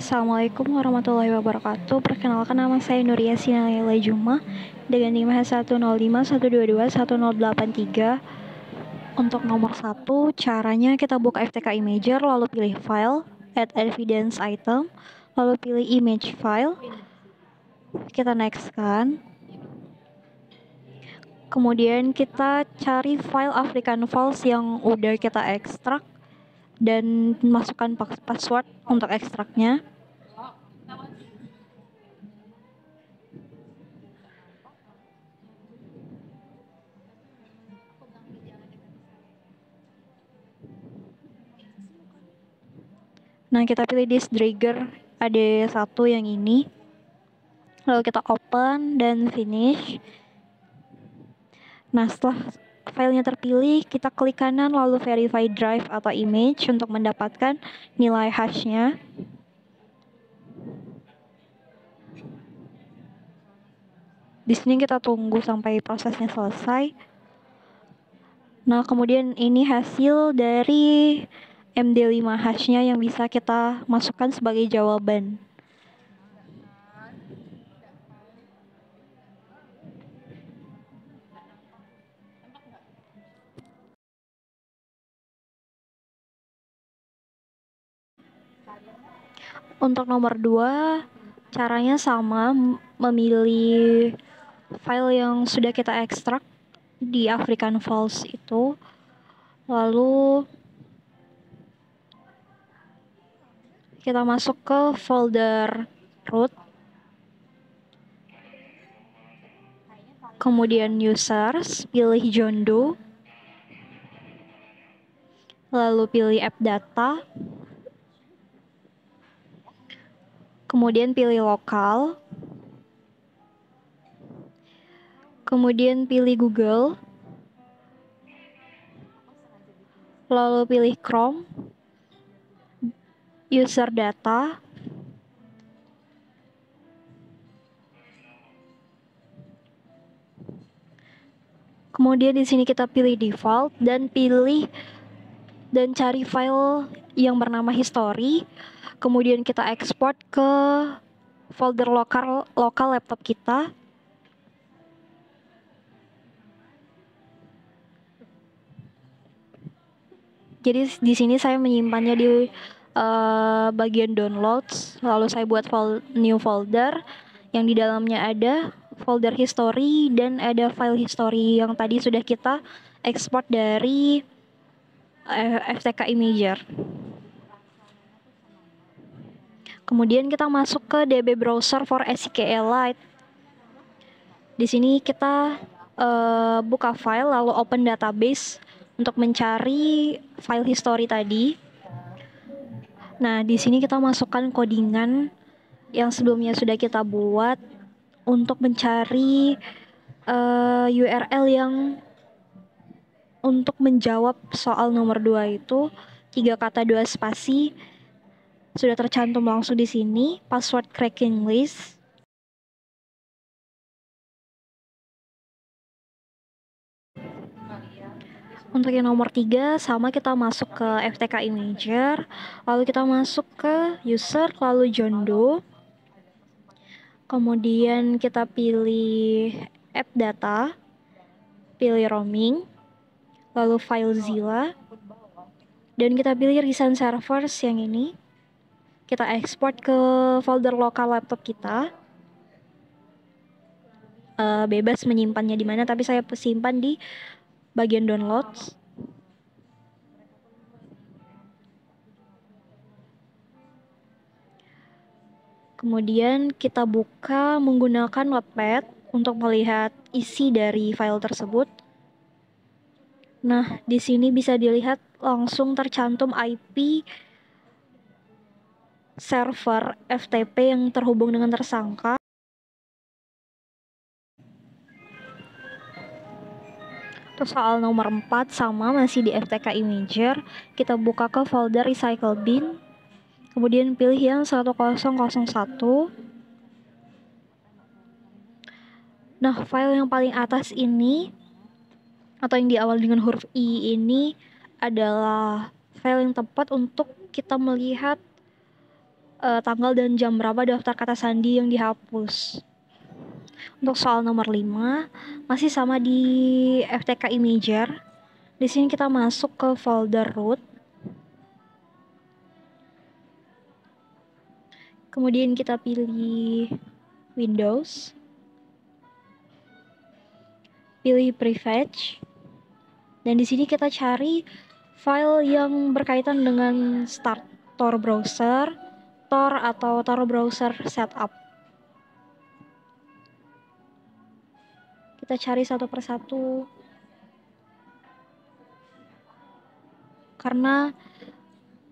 Assalamualaikum warahmatullahi wabarakatuh. Perkenalkan, nama saya Nuria Sinalaila Juma dengan NIM 10512210883. Untuk nomor 1, caranya kita buka FTK Imager, lalu pilih File, Add Evidence Item, lalu pilih Image File. Kita next-kan. Kemudian kita cari file African Files yang udah kita ekstrak dan masukkan password untuk ekstraknya. Nah, kita pilih disk driver AD1 yang ini. Lalu kita open dan finish. Nah, setelah filenya terpilih, kita klik kanan lalu verify drive atau image untuk mendapatkan nilai hashnya. Di sini kita tunggu sampai prosesnya selesai. Nah, kemudian ini hasil dari MD5 hashnya yang bisa kita masukkan sebagai jawaban. Untuk nomor 2, caranya sama, memilih file yang sudah kita ekstrak di African Files itu. Lalu kita masuk ke folder root. Kemudian users, pilih John Doe. Lalu pilih app data. Kemudian pilih lokal. Kemudian pilih Google. Lalu pilih Chrome. User data. Kemudian di sini kita pilih default dan cari file yang bernama history. Kemudian kita ekspor ke folder lokal laptop kita. Jadi di sini saya menyimpannya di bagian downloads, lalu saya buat new folder yang di dalamnya ada folder history dan ada file history yang tadi sudah kita ekspor dari FTK Imager. Kemudian kita masuk ke DB Browser for SQLite. Di sini kita buka file lalu open database untuk mencari file history tadi. Nah, di sini kita masukkan codingan yang sebelumnya sudah kita buat untuk mencari URL yang untuk menjawab soal nomor 2 itu 3 kata 2 spasi sudah tercantum langsung di sini, password cracking list. Untuk yang nomor 3, sama kita masuk ke FTK Imager, lalu kita masuk ke user, lalu John Doe. Kemudian kita pilih app data, pilih roaming, lalu FileZilla, dan kita pilih recent servers yang ini. Kita ekspor ke folder lokal laptop kita. Bebas menyimpannya di mana, tapi saya simpan di bagian downloads. Kemudian kita buka menggunakan Notepad untuk melihat isi dari file tersebut. Nah, di sini bisa dilihat langsung tercantum IP server FTP yang terhubung dengan tersangka. Terus soal nomor 4 sama masih di FTK Imager. Kita buka ke folder recycle bin. Kemudian pilih yang 1001. Nah, file yang paling atas ini atau yang diawali dengan huruf I ini adalah file yang tepat untuk kita melihat tanggal dan jam berapa daftar kata sandi yang dihapus. Untuk soal nomor 5, masih sama di FTK Imager. Di sini kita masuk ke folder root. Kemudian kita pilih Windows. Pilih Prefetch. Dan di sini kita cari file yang berkaitan dengan Start Tor Browser, Tor atau Tor Browser Setup. Kita cari satu persatu. Karena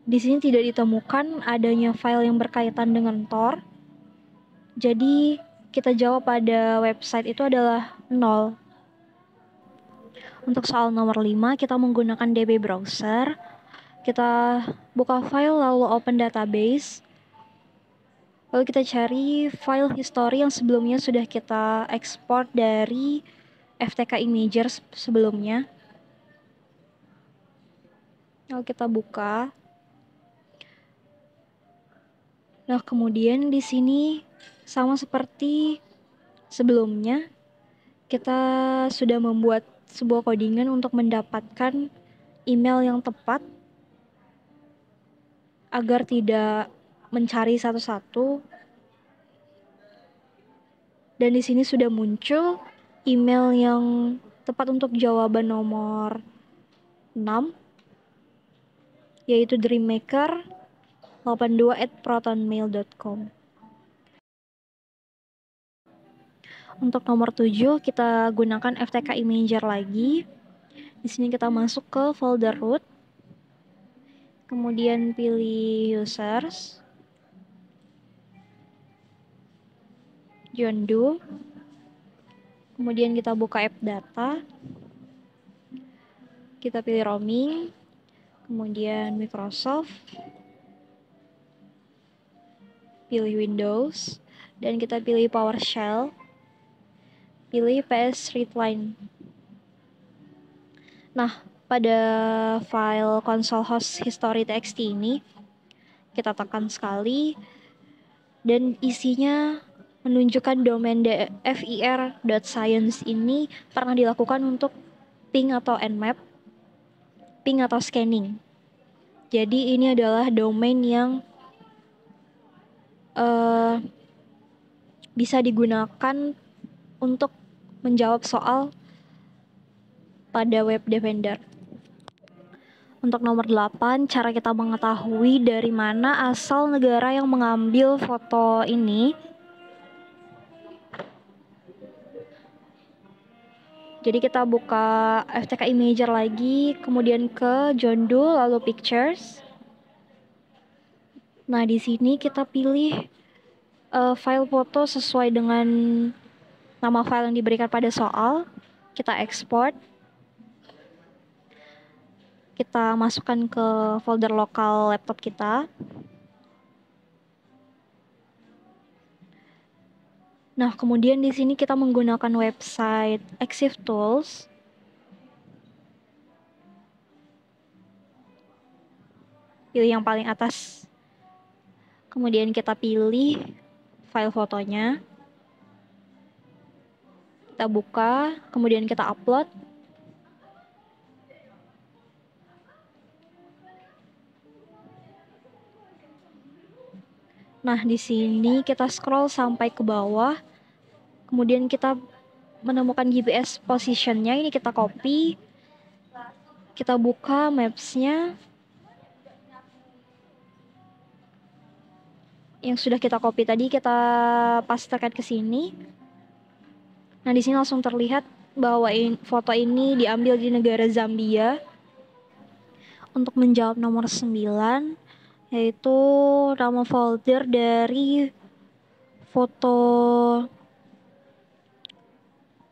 di sini tidak ditemukan adanya file yang berkaitan dengan Tor. Jadi kita jawab pada website itu adalah 0. Untuk soal nomor 5, kita menggunakan DB Browser. Kita buka file lalu open database. Lalu kita cari file history yang sebelumnya sudah kita ekspor dari FTK Imager sebelumnya. Lalu kita buka. Nah, kemudian di sini sama seperti sebelumnya, kita sudah membuat sebuah codingan untuk mendapatkan email yang tepat agar tidak mencari satu-satu. Dan di sini sudah muncul email yang tepat untuk jawaban nomor 6, yaitu dreammaker82@protonmail.com. Untuk nomor 7, kita gunakan FTK Imager lagi. Di sini kita masuk ke folder root. Kemudian pilih users. John Doe. Kemudian kita buka app data. Kita pilih roaming. Kemudian Microsoft. Pilih Windows. Dan kita pilih PowerShell. Pilih PS Readline. Nah, pada file console host history.txt ini, kita tekan sekali, dan isinya menunjukkan domain fir.science ini pernah dilakukan untuk ping atau nmap, ping atau scanning. Jadi ini adalah domain yang bisa digunakan untuk menjawab soal pada Web Defender. Untuk nomor 8, cara kita mengetahui dari mana asal negara yang mengambil foto ini. Jadi kita buka FTK Imager lagi, kemudian ke John Doe, lalu Pictures. Nah, di sini kita pilih file foto sesuai dengan nama file yang diberikan pada soal. Kita ekspor. Kita masukkan ke folder lokal laptop kita. Nah, kemudian di sini kita menggunakan website EXIF Tools. Pilih yang paling atas. Kemudian kita pilih file fotonya. Kita buka, kemudian kita upload. Nah, di sini kita scroll sampai ke bawah. Kemudian kita menemukan GPS positionnya, ini kita copy. Kita buka maps-nya. Yang sudah kita copy tadi kita pastekan ke sini. Nah, di sini langsung terlihat bahwa foto ini diambil di negara Zambia. Untuk menjawab nomor 9, yaitu nama folder dari foto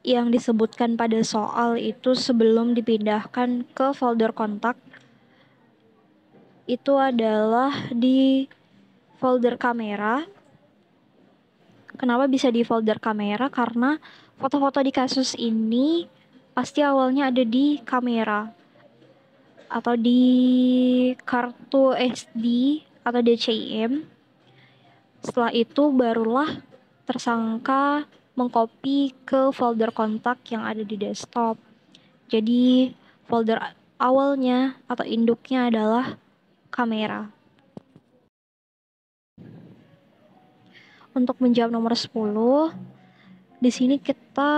yang disebutkan pada soal itu sebelum dipindahkan ke folder kontak. Itu adalah di folder kamera. Kenapa bisa di folder kamera? Karena foto-foto di kasus ini pasti awalnya ada di kamera atau di kartu SD atau DCIM Setelah itu barulah tersangka mengcopy ke folder kontak yang ada di desktop. Jadi folder awalnya atau induknya adalah kamera. Untuk menjawab nomor 10, di sini kita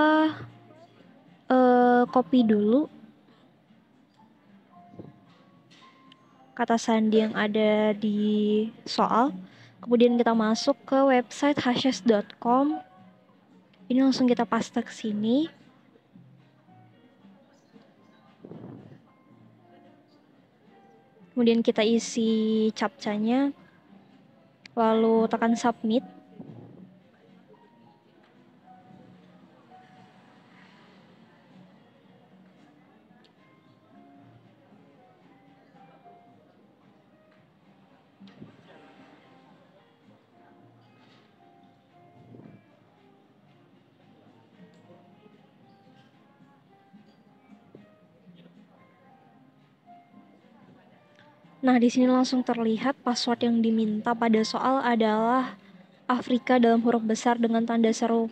copy dulu kata sandi yang ada di soal. Kemudian kita masuk ke website hashes.com. Ini langsung kita paste ke sini. Kemudian kita isi captcha-nya. Lalu tekan submit. Nah, di sini langsung terlihat password yang diminta pada soal adalah Afrika dalam huruf besar dengan tanda seru